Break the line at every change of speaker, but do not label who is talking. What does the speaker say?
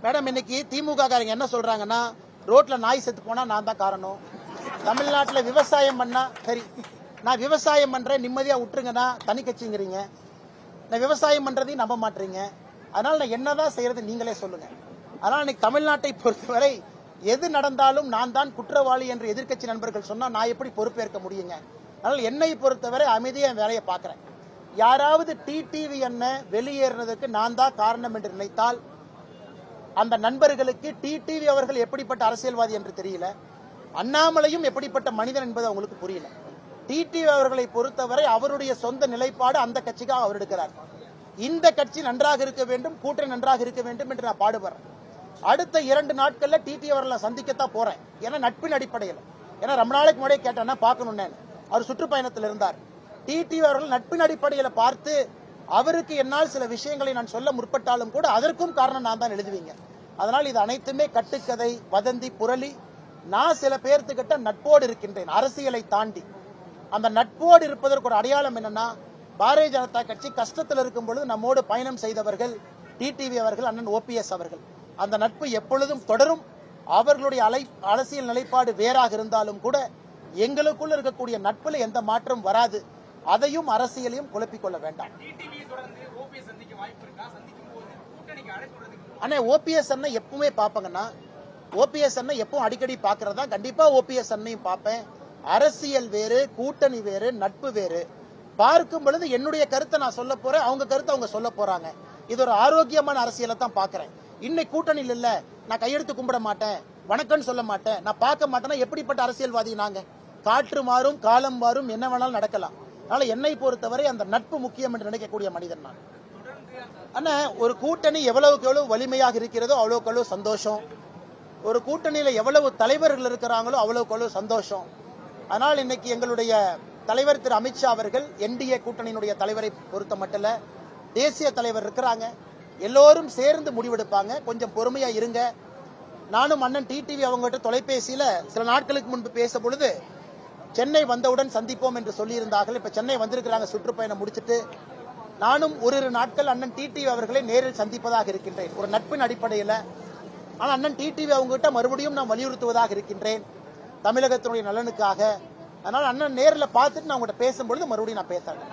Madam இன்னைக்கு திமுக காரங்க என்ன சொல்றாங்கன்னா ரோட்ல நாய் செத்து போனா நான் தான் காரணம். தமிழ்நாட்டில் விவசாயம் பண்ணா சரி, நான் விவசாயம் பண்றேன் நிம்மதியா விட்டுருங்கன்னா தனி கட்சிங்கிறீங்க. நான் விவசாயம் பண்றதையும் நம்ப மாட்டீங்க. அதனால நான் என்னதான் செய்யறது நீங்களே சொல்லுங்க. அதனால இன்னைக்கு தமிழ்நாட்டை பொறுத்தவரை எது நடந்தாலும் நான் தான் குற்றவாளி என்று எதிர்க்கட்சி நண்பர்கள் சொன்னா நான் எப்படி பொறுப்பேற்க முடியுங்க? அதனால என்னை பொறுத்தவரை அமைதியா என் வேலையை பார்க்கிறேன். யாராவது டிடிவி என்ன வெளியேறினதுக்கு நான் தான் காரணம் என்று நினைத்தால் அந்த நண்பர்களுக்கு டிடிவி அவர்கள் எப்படிப்பட்ட அரசியல்வாதி என்று தெரியல, அண்ணாமலையும் எப்படிப்பட்ட மனிதன் என்பது அவங்களுக்கு புரியல. டிடிவி அவர்களை பொறுத்தவரை அவருடைய சொந்த நிலைப்பாடு அந்த கட்சிக்காக அவர் எடுக்கிறார். இந்த கட்சி நன்றாக இருக்க வேண்டும், கூட்டணி நன்றாக இருக்க வேண்டும் என்று நான் பாடுபடுறேன். அடுத்த 2 நாட்கள்ல டிடிவி அவர்களை சந்திக்கத்தான் போறேன். ஏன்னா நட்பின் அடிப்படையில். ஏன்னா ரொம்ப நாளைக்கு முன்னாடியே கேட்டேன்னா பார்க்கணும்னு அவர் சுற்றுப்பயணத்தில் இருந்தார். டிடிவி அவர்கள் நட்பின் அடிப்படையில் பார்த்து அவருக்கு என்னால் சில விஷயங்களை நான் சொல்ல முற்பட்டாலும் கூட அதற்கும் காரணம் நான் தான் எழுதுவீங்க. அதனால் இது அனைத்துமே கட்டுக்கதை, வதந்தி, புரளி. நான் சில பேர்த்துக்கிட்ட நட்போடு இருக்கின்றேன், அரசியலை தாண்டி. அந்த நட்போடு இருப்பதற்கு ஒரு அடையாளம் என்னன்னா, பாரதிய ஜனதா கட்சி கஷ்டத்தில் இருக்கும் பொழுது நம்மோடு பயணம் செய்தவர்கள் டிடிவி அவர்கள், அண்ணன் ஓபிஎஸ் அவர்கள். அந்த நட்பு எப்பொழுதும் தொடரும். அவர்களுடைய அரசியல் நிலைப்பாடு வேறாக இருந்தாலும் கூட எங்களுக்குள்ள இருக்கக்கூடிய நட்புல எந்த மாற்றம் வராது. அதையும் அரசியலையும் குழப்பிக் கொள்ள வேண்டாம். அண்ணா ஓபிஎஸ் அண்ணன் எப்பவுமே பாப்பங்கன்னா, ஓபிஎஸ் அண்ணன் எப்பவும் அடிக்கடி பாக்குறதா, கண்டிப்பா ஓபிஎஸ் அண்ணையும் பார்ப்பேன். அரசியல் வேறு, கூட்டணி வேறு, நட்பு வேறு. பார்க்கும் பொழுது என்னுடைய கருத்தை நான் சொல்ல போறேன், அவங்க கருத்தை அவங்க சொல்ல போறாங்க. இது ஒரு ஆரோக்கியமான அரசியலை தான் பாக்குறேன். இன்னைக்கு கூட்டணியில் இல்ல, நான் கையெடுத்து கும்பிட மாட்டேன், வணக்கம்னு சொல்ல மாட்டேன், நான் பார்க்க மாட்டேன்னா எப்படிப்பட்ட அரசியல்வாதி நாங்க? காற்று மாறும், காலம் மாறும், என்ன வேணாலும் நடக்கலாம். அதனால என்னை பொறுத்தவரை அந்த நட்பு முக்கியம் என்று நினைக்கக்கூடிய மனிதன் நான். ஆனா ஒரு கூட்டணி எவ்வளவுக்கு எவ்வளவு வலிமையாக இருக்கிறதோ அவ்வளவுக்கு அவ்வளவு சந்தோஷம். ஒரு கூட்டணியில எவ்வளவு தலைவர்கள் இருக்கிறாங்களோ அவ்வளவுக்கு அவ்வளவு சந்தோஷம். ஆனால் இன்னைக்கு எங்களுடைய தலைவர் திரு அமித்ஷா அவர்கள் என்டிஏ கூட்டணியினுடைய தலைவரை பொறுத்த மட்டும் தேசிய தலைவர் இருக்கிறாங்க, எல்லோரும் சேர்ந்து முடிவெடுப்பாங்க. கொஞ்சம் பொறுமையா இருங்க. நானும் அண்ணன் டிடிவி அவங்ககிட்ட தொலைபேசியில சில நாட்களுக்கு முன்பு பேச பொழுது சென்னை வந்தவுடன் சந்திப்போம் என்று சொல்லியிருந்தார்கள். இப்ப சென்னை வந்திருக்கிறாங்க சுற்றுப்பயணம் முடிச்சுட்டு. நானும் ஒரு நாட்கள் அண்ணன் டிடிவி அவர்களை நேரில் சந்திப்பதாக இருக்கின்றேன், ஒரு நட்பின் அடிப்படையில். ஆனால் அண்ணன் டிடிவி அவங்ககிட்ட மறுபடியும் நான் வலியுறுத்துவதாக இருக்கின்றேன், தமிழகத்தினுடைய நலனுக்காக. அதனால் அண்ணன் நேரில் பார்த்துட்டு நான் உங்கள்கிட்ட பேசும்பொழுது மறுபடியும் நான் பேசுறேன்.